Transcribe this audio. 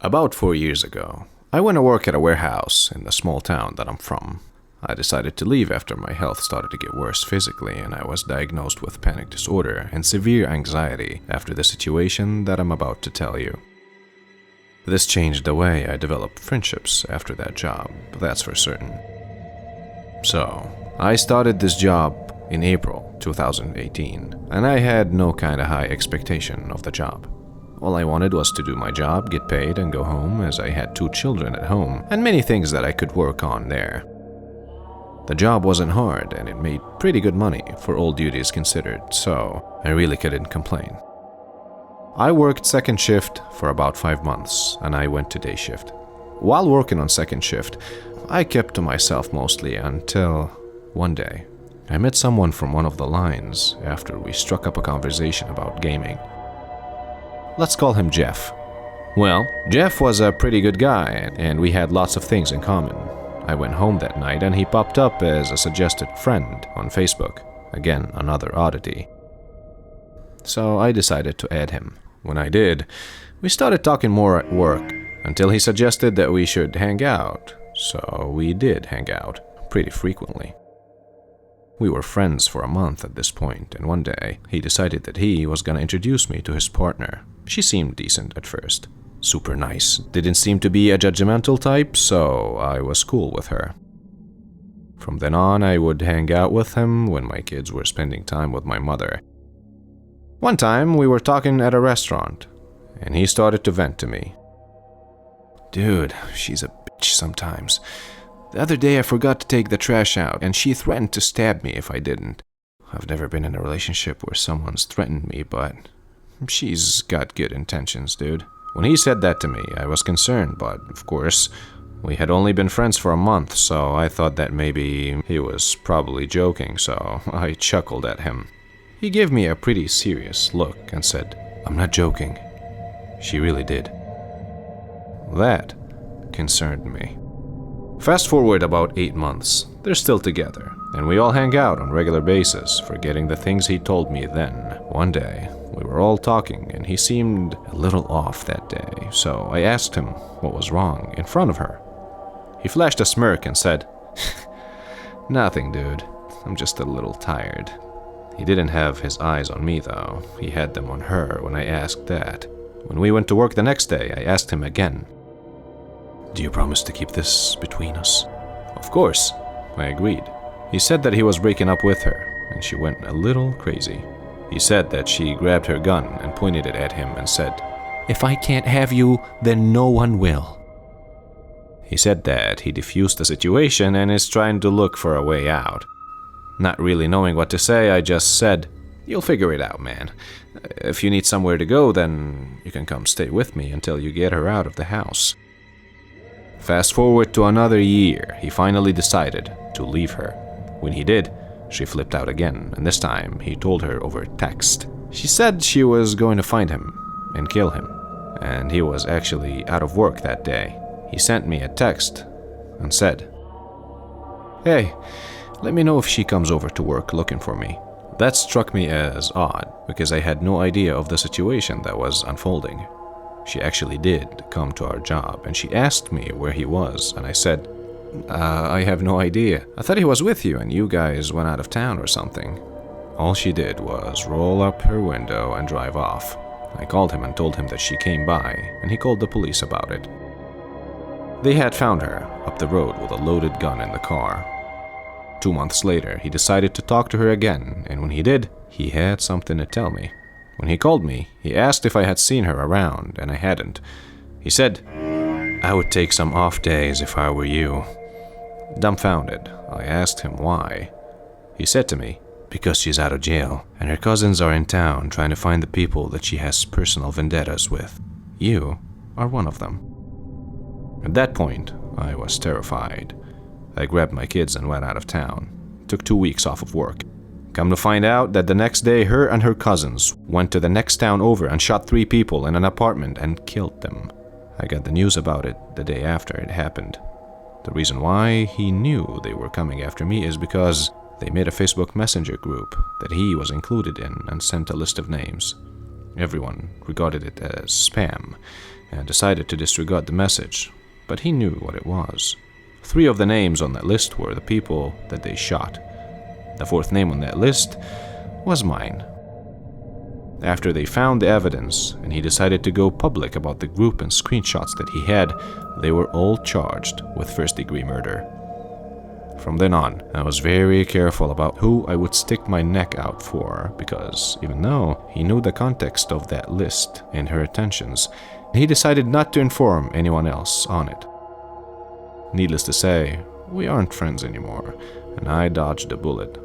About 4 years ago, I went to work at a warehouse in the small town that I'm from. I decided to leave after my health started to get worse physically and I was diagnosed with panic disorder and severe anxiety after the situation that I'm about to tell you. This changed the way I developed friendships after that job, that's for certain. So, I started this job in April 2018, and I had no kind of high expectation of the job. All I wanted was to do my job, get paid, and go home, as I had 2 children at home, and many things that I could work on there. The job wasn't hard, and it made pretty good money for all duties considered, so I really couldn't complain. I worked second shift for about 5 months, and I went to day shift. While working on second shift, I kept to myself mostly until one day I met someone from one of the lines after we struck up a conversation about gaming. Let's call him Jeff. Well, Jeff was a pretty good guy, and we had lots of things in common. I went home that night and he popped up as a suggested friend on Facebook. Again, another oddity. So I decided to add him. When I did, we started talking more at work until he suggested that we should hang out. So we did hang out pretty frequently. We were friends for a month at this point, and one day he decided that he was gonna introduce me to his partner. She seemed decent at first. Super nice. Didn't seem to be a judgmental type, so I was cool with her. From then on, I would hang out with him when my kids were spending time with my mother. One time, we were talking at a restaurant, and he started to vent to me. Dude, she's a bitch sometimes. The other day I forgot to take the trash out, and she threatened to stab me if I didn't. I've never been in a relationship where someone's threatened me, but she's got good intentions, dude. When he said that to me, I was concerned, but of course, we had only been friends for a month, so I thought that maybe he was probably joking, so I chuckled at him. He gave me a pretty serious look and said, "I'm not joking." She really did. That concerned me. Fast forward about 8 months, they're still together, and we all hang out on a regular basis, forgetting the things he told me then. One day, we were all talking, and he seemed a little off that day, so I asked him what was wrong in front of her. He flashed a smirk and said, "Nothing, dude. I'm just a little tired." He didn't have his eyes on me, though. He had them on her when I asked that. When we went to work the next day, I asked him again, "Do you promise to keep this between us?" "Of course," I agreed. He said that he was breaking up with her, and she went a little crazy. He said that she grabbed her gun and pointed it at him and said, "If I can't have you, then no one will." He said that he defused the situation and is trying to look for a way out. Not really knowing what to say, I just said, "You'll figure it out, man. If you need somewhere to go, then you can come stay with me until you get her out of the house." Fast forward to another year, he finally decided to leave her. When he did, she flipped out again, and this time he told her over text. She said she was going to find him and kill him, and he was actually out of work that day. He sent me a text and said, "Hey, let me know if she comes over to work looking for me." That struck me as odd, because I had no idea of the situation that was unfolding. She actually did come to our job, and she asked me where he was, and I said, I have no idea. I thought he was with you, and you guys went out of town or something." All she did was roll up her window and drive off. I called him and told him that she came by, and he called the police about it. They had found her up the road with a loaded gun in the car. 2 months later, he decided to talk to her again, and when he did, he had something to tell me. When he called me, he asked if I had seen her around, and I hadn't. He said, "I would take some off days if I were you." Dumbfounded, I asked him why. He said to me, "Because she's out of jail, and her cousins are in town trying to find the people that she has personal vendettas with. You are one of them." At that point, I was terrified. I grabbed my kids and went out of town. Took 2 weeks off of work. Come to find out that the next day, her and her cousins went to the next town over and shot 3 people in an apartment and killed them. I got the news about it the day after it happened. The reason why he knew they were coming after me is because they made a Facebook Messenger group that he was included in and sent a list of names. Everyone regarded it as spam, and decided to disregard the message, but he knew what it was. 3 of the names on that list were the people that they shot. The 4th name on that list was mine. After they found the evidence and he decided to go public about the group and screenshots that he had, they were all charged with first-degree murder. From then on, I was very careful about who I would stick my neck out for, because even though he knew the context of that list and her intentions, he decided not to inform anyone else on it. Needless to say, we aren't friends anymore, and I dodged a bullet.